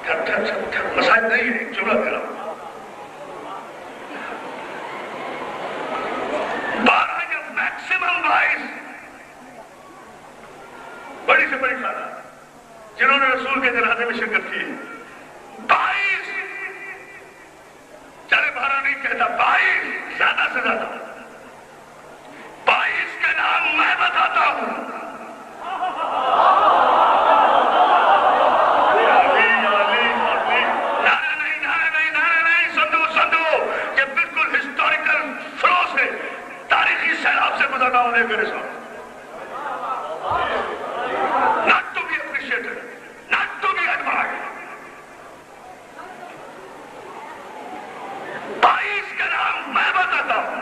مسائل نہیں ہے، جملہ دے رہا ہوں 12 یا میکسیمم 22 بڑی سے بڑی تعداد جنہوں نے رسول کے جنازے میں شرکت کی 22 چلے 12 نہیں کہتا 22 زیادہ سے زیادہ 22 کے نام میں بتاتا ہوں میرے ساتھ not to be appreciated, not to be admired. 22 کا نام میں بتاتا ہوں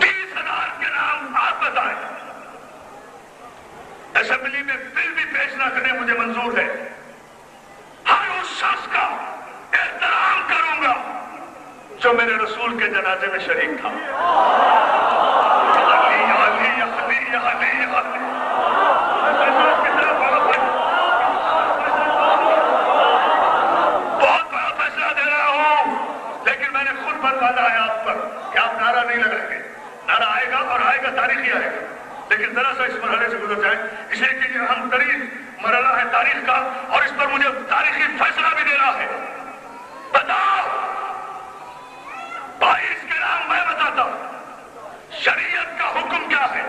30,000 کے نام آپ بتائیں اسمبلی میں بل بھی پیش نہ کرنے مجھے منظور ہے ہر اس شخص کا احترام کروں گا جو میرے رسول کے جنازے میں شریک تھا علی علی علی علی علی بہت بڑا فیصلہ دے رہا ہوں لیکن میں نے خود بتایا ہے آپ پر کہ آپ نعرہ نہیں لگائیں گے نعرہ آئے گا اور آئے گا تاریخی آئے گا لیکن ذرا سا اس مرحلے سے گزر جائیں اس لیے کہ یہ اہم ترین مرحلہ ہے تاریخ کا اور اس پر مجھے تاریخی فیصلہ بھی دینا ہے بتاؤ 22 کے نام میں بتاتا ہوں شریعت کا حکم کیا ہے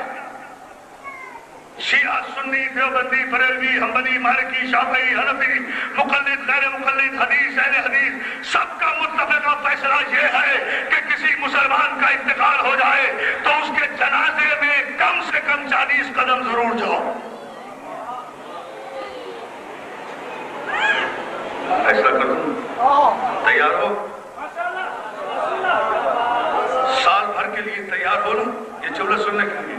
شیعہ سنی دیوبندی بریلوی حنبلی مالکی شافعی حنفی مقلد غیر مقلد حدیث اہل حدیث سب کا متفقہ فیصلہ یہ ہے کہ کسی مسلمان کا انتقال ہو جائے تو اس کے جنازے میں کم سے کم 40 قدم ضرور جاؤ فیصلہ کر دوں تیار ہو سال بھر کے لیے تیار ہو نا یہ جملہ سننے کے لیے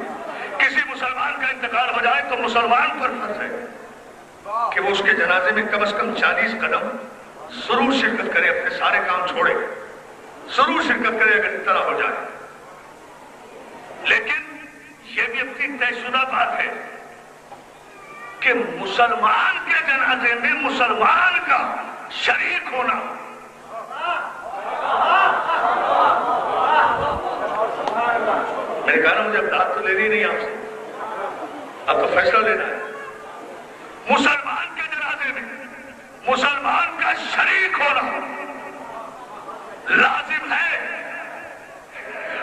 کسی مسلمان کا انتقال ہو جائے تو مسلمان پر فرض ہے کہ وہ اس کے جنازے میں کم از کم 40 قدم ضرور شرکت کرے اپنے سارے کام چھوڑے ضرور شرکت کرے اگر اس طرح ہو جائے لیکن یہ بھی اپنی طے شدہ بات ہے کہ مسلمان کے جنازے میں مسلمان کا شریک ہونا میں نے کہا نا مجھے اب داد تو لینی نہیں آپ سے اب تو فیصلہ لینا ہے مسلمان کے جنازے میں مسلمان کا شریک ہونا لازم ہے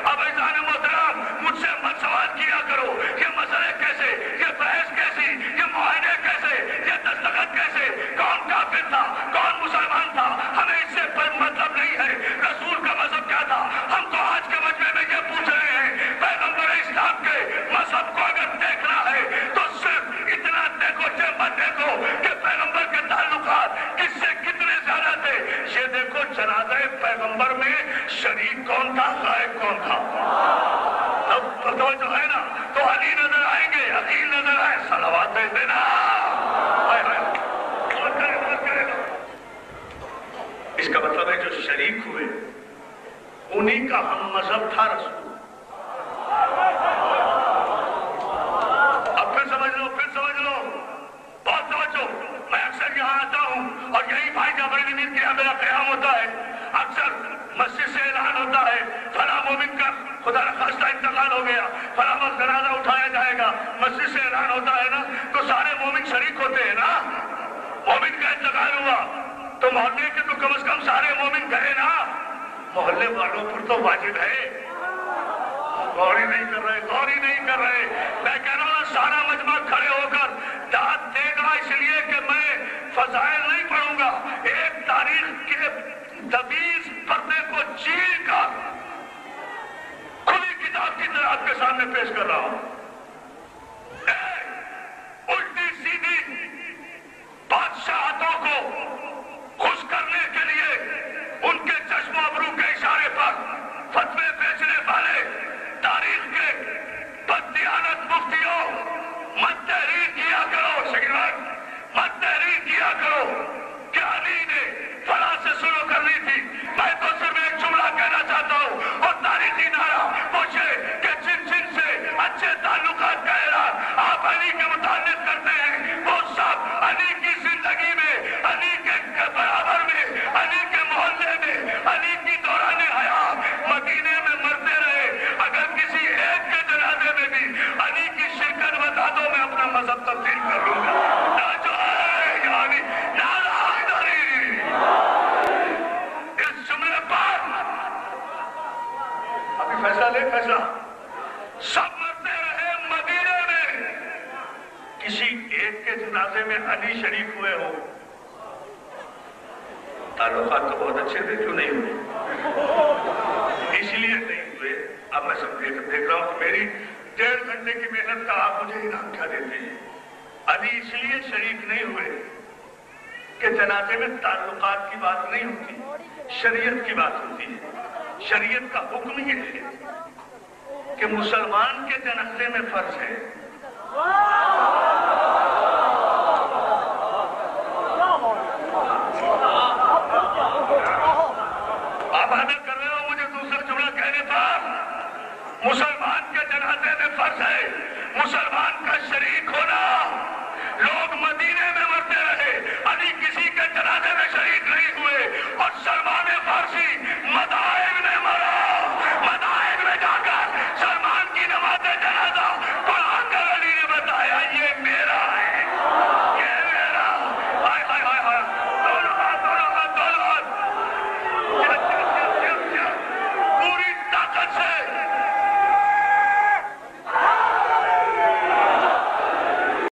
اب عزیزان محترم مجھ سے مت سوال کیا کرو یہ مسئلے کیسے یہ بحث کیسی یہ معاہدے کیسے یہ دستخط کیسے کون کافر تھا کون مسلمان تھا ہمیں اس سے کوئی مطلب نہیں ہے رسول کا مذہب کیا تھا ہم تو آج کے مجمع میں یہ پوچھ رہے ہیں پیغمبر اسلام کے مذہب کو اگر دیکھنا ہے تو صرف اتنا دیکھو کہ مت دیکھو کہ پیغمبر کے تعلقات کس سے کتنے زیادہ تھے یہ دیکھو جنازہ پیغمبر میں شریک کون تھا غائب کون تھا اب توجہ ہے نا تو علی نظر آئیں گے عقیل نظر آئے صلوات دے دینا اس کا مطلب ہے جو شریک ہوئے انہی کا ہم مذہب تھا رسول اب پھر سمجھ لو بہت توجہ میں اکثر یہاں آتا ہوں اور یہی بھائی جعفر امین کے یہاں میرا قیام ہوتا ہے اکثر مسجد سے اعلان ہوتا ہے فلاں مومن کا خدا نخواستہ انتقال ہو گیا فلاں وقت جنازہ اٹھایا جائے گا مسجد سے اعلان ہوتا ہے نا تو سارے مومن شریک ہوتے ہیں نا مومن کا انتقال ہوا تو محلے کے تو کم از کم سارے مومن گئے نا محلے والوں پر تو واجب ہے غور ہی نہیں کر رہے میں کہہ رہا ہوں سارا مجمع کھڑے ہو کر داد دے گا اس لیے کہ میں فضائل نہیں پڑھوں گا ایک تاریخ کے 20 پردے کو چیر کر کھلی کتاب کی طرح آپ کے سامنے پیش کر رہا ہوں الٹی سیدھی بادشاہتوں کو خوش کرنے کے لیے ان کے چشم و ابرو کے اشارے پر فتوے بیچنے والے تاریخ کے بددیانت مفتیوں مت تحریر کیا کرو شکیل مت تحریر کیا کرو کہ علی نے فلاں سے شروع کرنی تھی میں تو صرف ایک جملہ کہنا چاہتا ہوں اور تاریخی نعرہ پوچھے کہ جن سے اچھے تعلقات کا اعلان آپ علی کے متعلق کرتے ہیں میں مذہب تبدیل کر لوں گا. نہ جو ہے یعنی نعرہ حیدری. اس جملے پر ابھی فیصلہ لے فیصلہ. سب مرتے رہے مدینے میں. کسی ایک کے جنازے میں علی شریک ہوئے ہو. تعلقات تو بہت اچھے تھے, کیوں نہیں ہوئے؟ اس لیے نہیں ہوئے. اب میں سب دیکھ رہا ہوں کہ میری 1.5 گھنٹے کی محنت کا آپ مجھے انعام کیا دیتے ہیں. علی اس لیے شریک نہیں ہوئے کہ جنازے میں تعلقات کی بات نہیں ہوتی, شریعت کی بات ہوتی ہے. شریعت کا حکم یہ ہے کہ مسلمان کے جنازے میں فرض ہے